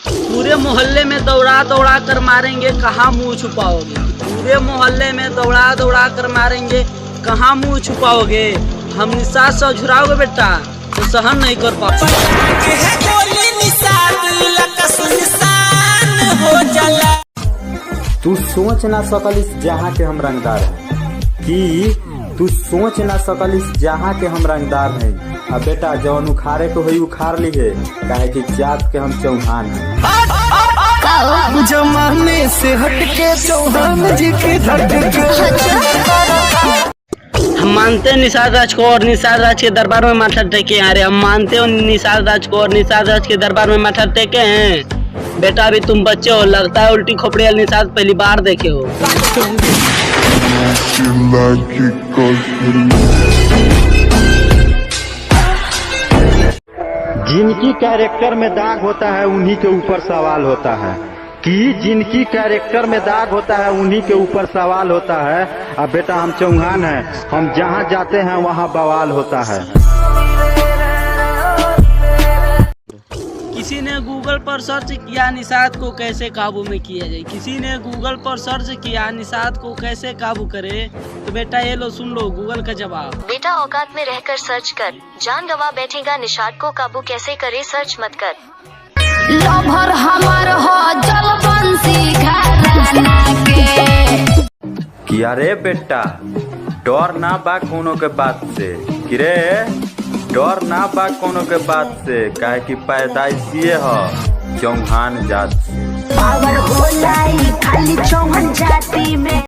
पूरे मोहल्ले में दौड़ा दौड़ा कर मारेंगे, कहाँ मुंह छुपाओगे। पूरे मोहल्ले में दौड़ा दौड़ा कर मारेंगे, कहाँ मुंह छुपाओगे। हम निशाद से झुराओगे बेटा तो सहन नहीं कर पाओगे। तू सोच ना सकलिस जहाँ के हम रंगदार हैं कि तू सोच ना सकलिस जहाँ के हम रंगदार हैं। अब बेटा जौन उखाड़े को हुई उखाड़ ली है, काहे कि जात के हम चौहान हैं। जमाने से हटके चौहान जी के हम मानते हैं निषाद राज को और निषाद राज के दरबार में माथा टेके हैं। अरे हम मानते हो निषाद राज को और निषाद राज के दरबार में माथा टेके हैं। बेटा अभी तुम बच्चे हो, लगता है उल्टी खोपड़ी वाली निषाद पहली बार देखे हो। जिनकी कैरेक्टर में दाग होता है उन्हीं के ऊपर सवाल होता है कि जिनकी कैरेक्टर में दाग होता है उन्हीं के ऊपर सवाल होता है। अब बेटा हम चौहान हैं, हम जहाँ जाते हैं वहाँ बवाल होता है। किसी ने गूगल पर सर्च किया निषाद को कैसे काबू में किया जाए। किसी ने गूगल पर सर्च किया निषाद को कैसे काबू करे। तो बेटा ये लो सुन लो गूगल का जवाब। बेटा औकात में रहकर सर्च कर, जान गवा बैठेगा निषाद को काबू कैसे करे, सर्च मत कर। लभर हमार हो जलबंसी घराना के। कि अरे बेटा डर ना बा कोनो के बात से, कि रे डर ना बा कोनो के बात से, काहे कि पैदाइशिए ह चौहान जात से। पावर होला खाली चौहान जाति में।